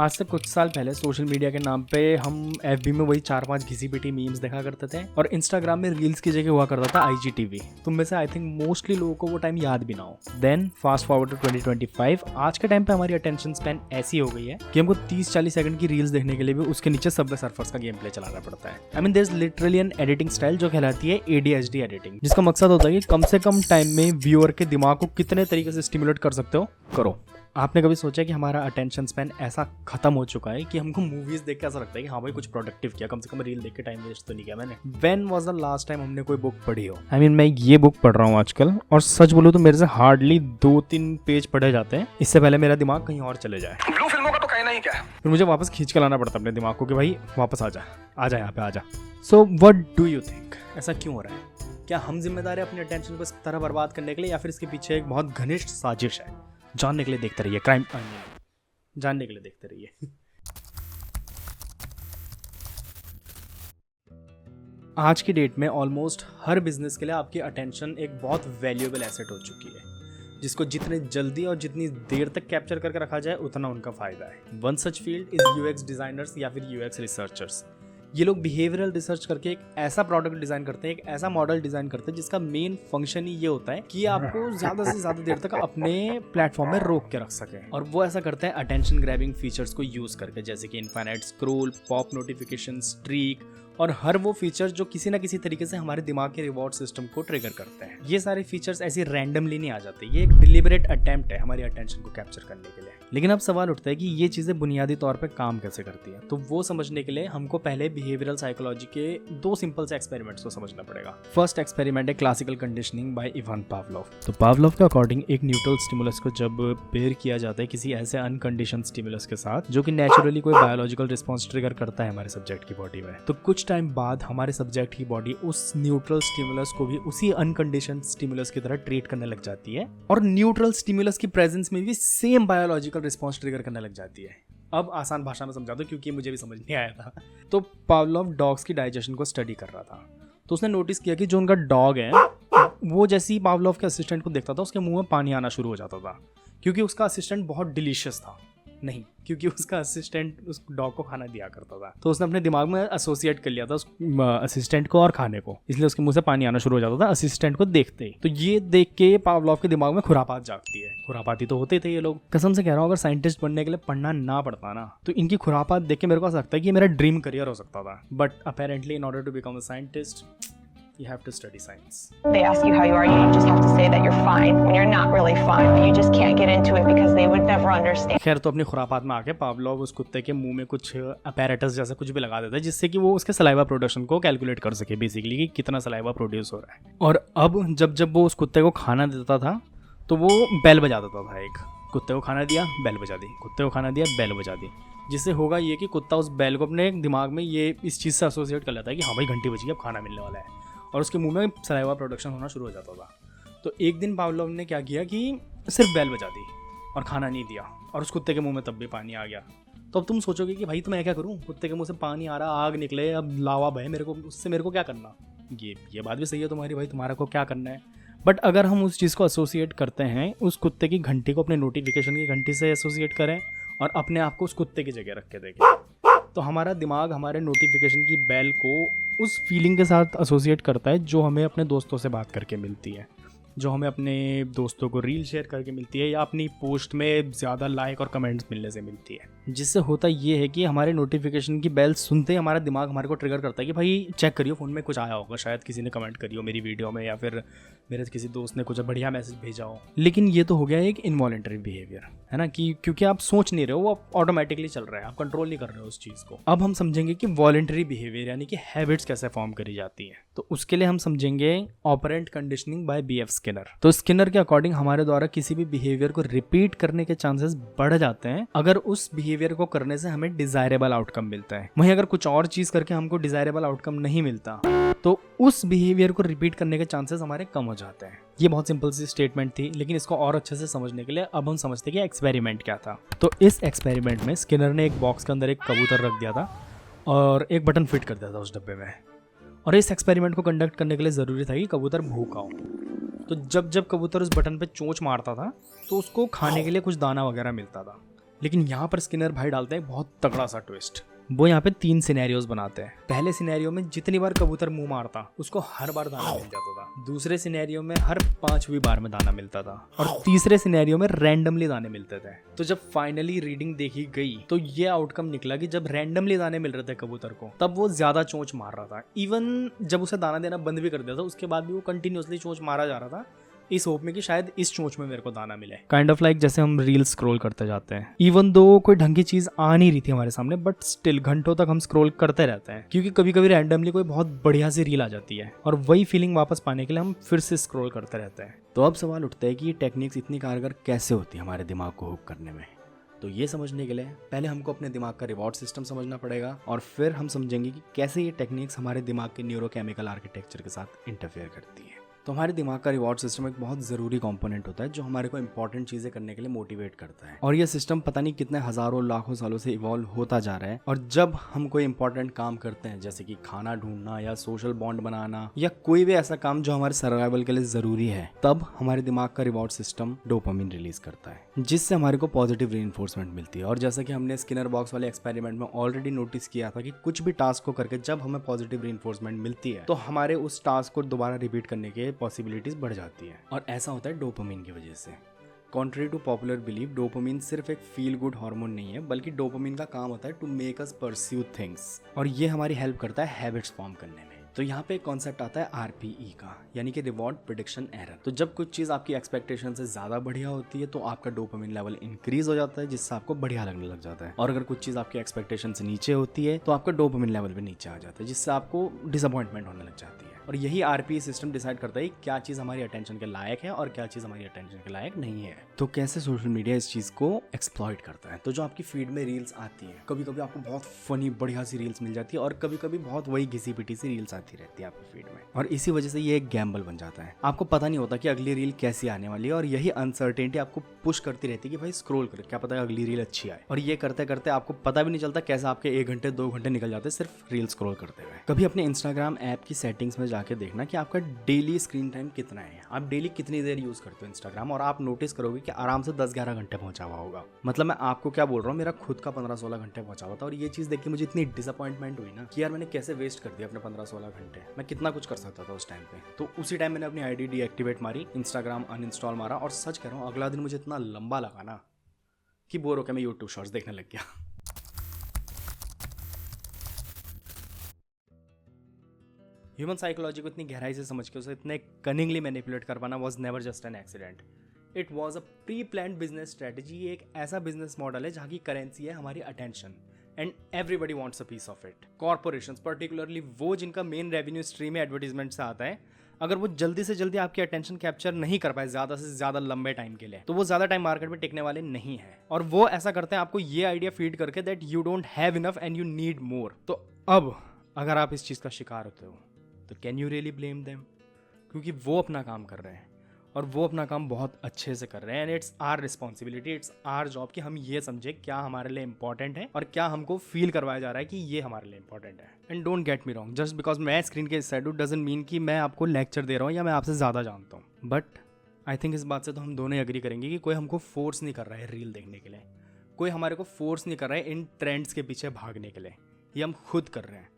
आज से कुछ साल पहले सोशल मीडिया के नाम पे हम एफबी में वही 4-5 घिसी पिटी मीम्स देखा करते थे और इंस्टाग्राम में रील्स की जगह हुआ करता था IGTV। तुम में से आई थिंक मोस्टली लोगों को वो टाइम याद भी ना हो। देन फास्ट फॉरवर्ड टू 2025, आज के टाइम पे हमारी अटेंशन स्पैन ऐसी हो गई है कि हमको 30-40 सेकंड की रील्स देखने के लिए भी उसके नीचे सबवे सर्फर्स का गेम प्ले चलाना पड़ता है। I mean there is literally an editing style जो कहलाती है ADHD एडिटिंग, जिसका मकसद होता है कि कम से कम टाइम में व्यूअर के दिमाग को कितने तरीके से स्टिमुलेट कर सकते हो करो। आपने कभी सोचा कि हमारा अटेंशन स्पैन ऐसा खत्म हो चुका है कि हमको मूवीज देख के ऐसा लगता है कि हाँ भाई कुछ प्रोडक्टिव किया, कम से कम रील देख के टाइम वेस्ट तो नहीं किया मैंने। When was the last time हमने कोई बुक पढ़ी हो? आई मीन मैं ये बुक पढ़ रहा हूँ आजकल और सच बोलूं तो मेरे से हार्डली 2-3 पेज पढ़े जाते हैं इससे पहले मेरा दिमाग कहीं और चले जाए। ब्लू फिल्मों का तो कहना ही क्या है। फिर मुझे वापस खींच के लाना पड़ता है अपने दिमाग को कि भाई वापस आ जा यहाँ पे आ जा। So what do you think, ऐसा क्यों हो रहा है? क्या हम जिम्मेदार है अपनी अटेंशन को इस तरह बर्बाद करने के लिए, या फिर इसके पीछे एक बहुत घनिष्ठ साजिश है? जानने के लिए देखते रहिए क्राइम, जानने के लिए देखते रहिए। आज की डेट में ऑलमोस्ट हर बिजनेस के लिए आपकी अटेंशन एक बहुत वैल्यूएबल एसेट हो चुकी है, जिसको जितने जल्दी और जितनी देर तक कैप्चर करके रखा जाए उतना उनका फायदा है। One such field is UX designers या फिर UX रिसर्चर्स। ये लोग बिहेवियरल रिसर्च करके एक ऐसा प्रोडक्ट डिजाइन करते हैं, एक ऐसा मॉडल डिजाइन करते हैं जिसका मेन फंक्शन ही ये होता है कि आपको ज्यादा से ज्यादा देर तक अपने प्लेटफॉर्म में रोक के रख सके। और वो ऐसा करते हैं अटेंशन ग्रैबिंग फीचर्स को यूज करके, जैसे कि infinite scroll, pop notification, streak और हर वो फीचर्स जो किसी ना किसी तरीके से हमारे दिमाग के रिवॉर्ड सिस्टम को ट्रिगर करते हैं। ये सारे फीचर्स ऐसे रैंडमली नहीं आ जाते, ये एक डिलिबरेट अटेम्प्ट है हमारी अटेंशन को कैप्चर करने के लिए। लेकिन अब सवाल उठता है कि ये चीजें बुनियादी तौर पे काम कैसे करती हैं। तो वो समझने के लिए हमको पहले बिहेवियरल साइकोलॉजी के 2 सिंपल से एक्सपेरिमेंट्स को समझना पड़ेगा। फर्स्ट एक्सपेरिमेंट है classical conditioning by Ivan Pavlov. तो पावलोव के अकॉर्डिंग एक न्यूट्रल स्टिमुलस को जब पेयर किया जाता है किसी ऐसे अनकंडीशनड स्टिमुलस के साथ जो कि नेचुरली कोई बायोलॉजिकल रिस्पॉन्स ट्रिगर करता है हमारे सब्जेक्ट की बॉडी में, तो कुछ टाइम बाद हमारे सब्जेक्ट की बॉडी उस न्यूट्रल स्टिमुलस को भी उसी अनकंडीशनड स्टिमुलस की तरह ट्रीट करने लग जाती है और न्यूट्रल स्टिमुलस की प्रेजेंस में भी सेम बायोलॉजिकल रिस्पॉन्स ट्रिगर करने लग जाती है। अब आसान भाषा में समझा दो क्योंकि मुझे भी समझ नहीं आया था। तो पावलोव डॉग्स की डाइजेशन को स्टडी कर रहा था, तो उसने नोटिस किया कि जो उनका डॉग है वो जैसे ही पावलोव के असिस्टेंट को देखता था उसके मुंह में पानी आना शुरू हो जाता था, क्योंकि उसका असिस्टेंट बहुत डिलीशियस था, नहीं क्योंकि उसका असिस्टेंट उस डॉग को खाना दिया करता था। तो उसने अपने दिमाग में एसोसिएट कर लिया था उस असिस्टेंट को और खाने को, इसलिए उसके मुंह से पानी आना शुरू हो जाता था असिस्टेंट को देखते ही। तो ये देख के पावलोव के दिमाग में खुरापात जागती है। खुरापाती तो होते थे ये लोग, कसम से कह रहा हूँ, अगर साइंटिस्ट बनने के लिए पढ़ना ना पड़ता ना तो इनकी खुरापात देख के मेरे को ऐसा लगता है कि ये मेरा ड्रीम करियर हो सकता था। But apparently in order to become a scientist you have to study science. They ask you how you are, you just have to say that you're fine when you're not really fine, but you just can't get into it because they would never understand. खैर, तो अपनी खुरापात में आके Pavlov उस कुत्ते के मुंह में कुछ अपैरेटस जैसा कुछ भी लगा देता है जिससे कि वो उसके सलाइवा प्रोडक्शन को कैलकुलेट कर सके बेसिकली कि कितना सलाइवा प्रोड्यूस हो रहा है। और अब जब वो उस कुत्ते को खाना देता था तो वो बेल बजा देता था। एक कुत्ते को खाना दिया, बेल बजा दी, कुत्ते को खाना दिया, बेल बजा दी, जिससे होगा ये कि कुत्ता उस बेल को अपने दिमाग में ये इस चीज़ से एसोसिएट कर लेता है कि हाँ भाई घंटी बजी, अब खाना मिलने वाला है, और उसके मुंह में सलाइवा प्रोडक्शन होना शुरू हो जाता था। तो एक दिन पावलोव ने क्या किया कि सिर्फ बेल बजा दी और खाना नहीं दिया, और उस कुत्ते के मुंह में तब भी पानी आ गया। तो अब तुम सोचोगे कि भाई तो मैं क्या करूं, कुत्ते के मुंह से पानी आ रहा, आग निकले, अब लावा बहे, मेरे को उससे मेरे को क्या करना। ये बात भी सही है तुम्हारी, भाई तुम्हारा को क्या करना है। बट अगर हम उस चीज़ को एसोसिएट करते हैं, उस कुत्ते की घंटी को अपने नोटिफिकेशन की घंटी से एसोसिएट करें और अपने आप को उस कुत्ते की जगह रख के देखें, तो हमारा दिमाग हमारे नोटिफिकेशन की बेल को उस फीलिंग के साथ एसोसिएट करता है जो हमें अपने दोस्तों से बात करके मिलती है, जो हमें अपने दोस्तों को रील शेयर करके मिलती है, या अपनी पोस्ट में ज़्यादा लाइक और कमेंट्स मिलने से मिलती है। जिससे होता ये है कि हमारे नोटिफिकेशन की बेल सुनते ही हमारा दिमाग हमारे को ट्रिगर करता है कि भाई चेक करियो, फ़ोन में कुछ आया होगा, शायद किसी ने कमेंट करियो मेरी वीडियो में, या फिर मेरे किसी दोस्त ने कुछ बढ़िया मैसेज भेजा हो। लेकिन ये तो हो गया एक इनवॉलेंटरी बिहेवियर, है ना, कि क्योंकि आप सोच नहीं रहे हो, वो ऑटोमेटिकली चल रहा है, आप कंट्रोल नहीं कर रहे हो उस चीज़ को। अब हम समझेंगे कि वॉलेंटरी बिहेवियर यानी कि हैबिट्स कैसे फॉर्म करी जाती हैं। तो उसके लिए हम समझेंगे operant conditioning by BF Skinner. तो स्किनर के अकॉर्डिंग हमारे द्वारा किसी भी बिहेवियर को रिपीट करने के चांसेस बढ़ जाते हैं अगर उस बिहेवियर को करने से हमें डिजायरेबल आउटकम मिलता है। वहीं अगर कुछ और चीज करके हमको डिजायरेबल आउटकम नहीं मिलता तो उस बिहेवियर को रिपीट करने के चांसेस हमारे कम हो जाते हैं। ये बहुत सिंपल सी स्टेटमेंट थी, लेकिन इसको और अच्छे से समझने के लिए अब हम समझते हैं कि एक्सपेरिमेंट क्या था। तो इस एक्सपेरिमेंट में स्किनर ने एक बॉक्स के अंदर एक कबूतर रख दिया था और एक बटन फिट कर दिया था उस डब्बे में, और इस एक्सपेरिमेंट को कंडक्ट करने के लिए ज़रूरी था कि कबूतर भूखा हो। तो जब कबूतर उस बटन पे चोंच मारता था तो उसको खाने के लिए कुछ दाना वगैरह मिलता था। लेकिन यहाँ पर स्किनर भाई डालते हैं बहुत तगड़ा सा ट्विस्ट। वो यहाँ पे 3 सिनेरियोज बनाते हैं। पहले सिनेरियो में जितनी बार कबूतर मुंह मारता उसको हर बार दाना मिल जाता था। दूसरे सिनेरियो में हर 5वीं बार में दाना मिलता था और तीसरे सिनेरियो में रैंडमली दाने मिलते थे। तो जब फाइनली रीडिंग देखी गई तो ये आउटकम निकला कि जब रैंडमली दाने मिल रहे थे कबूतर को तब वो ज्यादा चोंच मार रहा था। इवन जब उसे दाना देना बंद भी कर दिया था उसके बाद भी वो कंटिन्यूअसली चोंच मारा जा रहा था, इस होप में कि शायद इस चोंच में मेरे को दाना मिले। काइंड ऑफ लाइक जैसे हम रील स्क्रॉल करते जाते हैं, इवन दो कोई ढंग की चीज आ नहीं रही थी हमारे सामने, बट स्टिल घंटों तक हम स्क्रॉल करते रहते हैं क्योंकि कभी कभी रैंडमली कोई बहुत बढ़िया सी रील आ जाती है और वही फीलिंग वापस पाने के लिए हम फिर से स्क्रॉल करते रहते हैं। तो अब सवाल उठता है कि ये टेक्निक्स इतनी कारगर कैसे होती है हमारे दिमाग को हुक करने में। तो ये समझने के लिए पहले हमको अपने दिमाग का रिवॉर्ड सिस्टम समझना पड़ेगा और फिर हम समझेंगे कि कैसे ये टेक्निक्स हमारे दिमाग के न्यूरोकेमिकल आर्किटेक्चर के साथ इंटरफेयर करती है। तो हमारे दिमाग का रिवॉर्ड सिस्टम एक बहुत ज़रूरी कंपोनेंट होता है जो हमारे को इंपॉर्टेंट चीज़ें करने के लिए मोटिवेट करता है और ये सिस्टम पता नहीं कितने हज़ारों लाखों सालों से इवॉल्व होता जा रहा है। और जब हम कोई इंपॉर्टेंट काम करते हैं जैसे कि खाना ढूंढना या सोशल बॉन्ड बनाना या कोई भी ऐसा काम जो हमारे सर्वाइवल के लिए ज़रूरी है, तब हमारे दिमाग का रिवॉर्ड सिस्टम डोपामिन रिलीज करता है जिससे हमारे को पॉजिटिव रीइंफोर्समेंट मिलती है। और जैसा कि हमने स्किनर बॉक्स वाले एक्सपेरिमेंट में ऑलरेडी नोटिस किया था कि कुछ भी टास्क को करके जब हमें पॉजिटिव रीइंफोर्समेंट मिलती है तो हमारे उस टास्क को दोबारा रिपीट करने के पॉसिबिलिटीज बढ़ जाती है और ऐसा होता है डोपामिन की वजह से। Contrary to popular believe, dopamine सिर्फ एक फील गुड हार्मोन नहीं है बल्कि डोपामिन का काम होता है to make us pursue things और ये हमारी हेल्प करता है हैबिट्स फॉर्म करने में। तो यहाँ पे एक कॉन्सेप्ट आता है RPE का, यानी कि रिवॉर्ड प्रेडिक्शन एरर। तो जब कुछ चीज़ आपकी एक्सपेक्टेशन से ज़्यादा बढ़िया होती है तो आपका डोपामिन लेवल इंक्रीज हो जाता है जिससे आपको बढ़िया लगने लग जाता है, और अगर कुछ चीज़ आपकी एक्सपेक्टेशन से नीचे होती है तो आपका डोपामिन लेवल भी नीचे आ जाता है जिससे आपको डिसअपॉइंटमेंट होने लग जाती है। और यही RPE सिस्टम डिसाइड करता है क्या चीज़ हमारी अटेंशन के लायक है और क्या चीज़ हमारी अटेंशन के लायक नहीं है। तो कैसे सोशल मीडिया इस चीज़ को एक्सप्लॉइट करता है। तो जो आपकी फीड में रील्स आती है, कभी कभी आपको बहुत फनी बढ़िया सी रील्स मिल जाती है और कभी कभी बहुत वही घिसी पिटी सी रील्स आती रहती है आपकी फीड में, और इसी वजह से ये एक गैम्बल बन जाता है। आपको पता नहीं होता कि अगली रील कैसी आने वाली है और यही अनसर्टेनिटी आपको पुश करती रहती है कि भाई स्क्रॉल कर, क्या पता है अगली रील अच्छी आए। और ये करते करते आपको पता भी नहीं चलता कैसे आपके 1 घंटे 2 घंटे निकल जाते हैं सिर्फ रील स्क्रॉल करते हुए। कभी अपने इंस्टाग्राम ऐप की सेटिंग्स में जाके देखना कि आपका डेली स्क्रीन टाइम कितना है, आप डेली कितनी देर यूज करते हो इंस्टाग्राम, और आप नोटिस करोगे कि आराम से 10-11 घंटे पहुंचा हुआ होगा। मतलब मैं आपको क्या बोल रहा हूँ, मेरा खुद का 15-16 घंटे पहुंचा हुआ था और ये चीज देख के मुझे इतनी डिसअपॉइंटमेंट हुई ना कि यार मैंने कैसे वेस्ट कर दिया अपने 15-16 घंटे। मैं कितना कुछ कर सकता था उस टाइम पे। तो उसी टाइम मैंने अपनी आईडी डीएक्टिवेट मारी, इंस्टाग्राम अनइंस्टॉल मारा, और सच कह रहा हूँ अगला दिन मुझे इतना लंबा लगा ना कि बोर होकर मैं यूट्यूब शॉर्ट्स देखने लग गया। ह्यूमन साइकोलॉजी को इतनी गहराई से समझ के उसे इतने कनिंगली मैनिपुलेट कर पाना was never just an accident, it was a pre planned business strategy. ये एक ऐसा बिजनेस मॉडल है जहाँ की करेंसी है हमारी attention, and everybody wants a piece of it. Corporations particularly वो जिनका मेन रेवेन्यू स्ट्रीम है एडवर्टीजमेंट से आता है, अगर वो जल्दी से जल्दी आपकी अटेंशन कैप्चर नहीं कर पाए ज़्यादा से ज़्यादा लंबे टाइम के लिए, तो वो ज़्यादा टाइम मार्केट में टिकने वाले नहीं है। और वो ऐसा करते हैं आपको ये आइडिया फीड करके that you don't have enough and you need more. तो अब अगर आप इस चीज़ का शिकार होते हो तो can you really blame them, क्योंकि वो अपना काम कर रहे हैं और वो अपना काम बहुत अच्छे से कर रहे हैं, and it's our responsibility, it's our job कि हम ये समझे क्या हमारे लिए इंपॉर्टेंट है और क्या हमको फील करवाया जा रहा है कि ये हमारे लिए इंपॉर्टेंट है। And don't get me wrong, just because मैं स्क्रीन के इस साइड हूँ डजंट मीन कि मैं आपको लेक्चर दे रहा हूँ या मैं आपसे ज़्यादा जानता हूँ। बट आई थिंक इस बात से तो हम दोनों ही अग्री करेंगे कि कोई हमको फोर्स नहीं कर रहा है रील देखने के लिए, कोई हमारे को फोर्स नहीं कर रहा है इन ट्रेंड्स के पीछे भागने के लिए, ये हम खुद कर रहे हैं।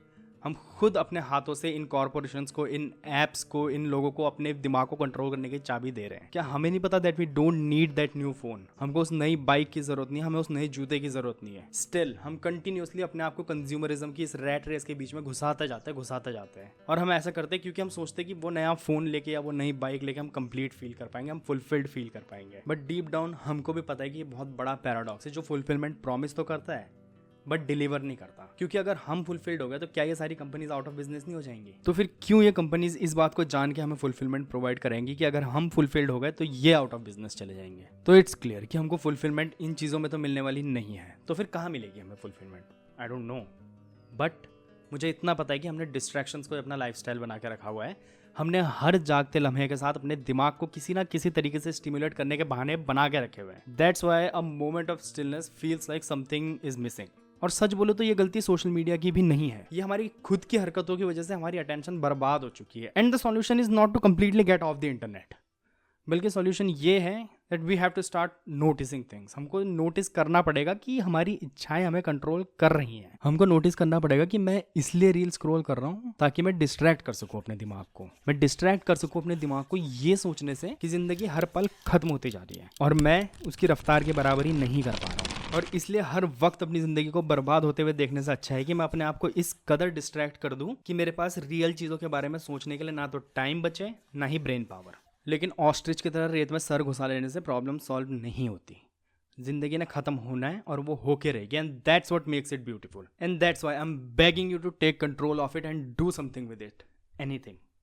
हम खुद अपने हाथों से इन कॉर्पोरेशंस को, इन एप्स को, इन लोगों को अपने दिमाग को कंट्रोल करने की चाबी दे रहे हैं। क्या हमें नहीं पता that we don't need that new phone, हमको उस नई बाइक की जरूरत नहीं है, हमें उस नए जूते की जरूरत नहीं है। स्टिल हम कंटिन्यूसली अपने आप को कंज्यूमरिज्म की इस रैट रेस के बीच में घुसाते जाते हैं और हम ऐसा करते हैं क्योंकि हम सोचते हैं कि वो नया फोन लेके या वो नई बाइक लेके हम कंप्लीट फील कर पाएंगे, हम फुलफिल्ड फील कर पाएंगे। बट डीप डाउन हमको भी पता है कि ये बहुत बड़ा पैराडॉक्स है जो फुलफिलमेंट प्रॉमिस तो करता है बट डिलीवर नहीं करता। क्योंकि अगर हम फुलफिल्ड हो गए तो क्या ये सारी कंपनीज आउट ऑफ बिजनेस नहीं हो जाएंगी? तो फिर क्यों ये कंपनीज इस बात को जान के हमें फुलफिलमेंट प्रोवाइड करेंगी कि अगर हम फुलफिल्ड हो गए तो ये आउट ऑफ बिजनेस चले जाएंगे? तो इट्स क्लियर कि हमको फुलफिलमेंट इन चीज़ों में तो मिलने वाली नहीं है। तो फिर कहाँ मिलेगी हमें fulfilment? I don't know, but मुझे इतना पता है कि हमने डिस्ट्रैक्शंस को अपना लाइफस्टाइल बना के रखा हुआ है। हमने हर जागते लम्हे के साथ अपने दिमाग को किसी ना किसी तरीके से स्टिमुलेट करने के बहाने बना के रखे हुए हैं। That's why a moment of stillness feels like something is missing. और सच बोलो तो ये गलती सोशल मीडिया की भी नहीं है, ये हमारी खुद की हरकतों की वजह से हमारी अटेंशन बर्बाद हो चुकी है। And the solution is not to completely get off the internet, बल्कि सॉल्यूशन ये है that we have to start noticing things. हमको नोटिस करना पड़ेगा कि हमारी इच्छाएं हमें कंट्रोल कर रही हैं। हमको नोटिस करना पड़ेगा कि मैं इसलिए रील स्क्रॉल कर रहा हूँ ताकि मैं डिस्ट्रैक्ट कर सकूँ अपने दिमाग को। मैं डिस्ट्रैक्ट कर सकूँ अपने दिमाग को ये सोचने से कि ज़िंदगी हर पल खत्म होती जा रही है और मैं उसकी रफ्तार की बराबरी नहीं कर पा रहा हूँ। और इसलिए हर वक्त अपनी ज़िंदगी को बर्बाद होते हुए देखने से अच्छा है कि मैं अपने आप को इस कदर डिस्ट्रैक्ट कर दूँ कि मेरे पास रियल चीज़ों के बारे में सोचने के लिए ना तो टाइम बचे ना ही ब्रेन पावर। लेकिन ऑस्ट्रिच की तरह रेत में सर घुसा लेने से प्रॉब्लम सॉल्व नहीं होती। जिंदगी ने खत्म होना है और वो होके रहेगी, and that's what makes it beautiful, and that's why I am begging you to take control of it and do something with it, anything.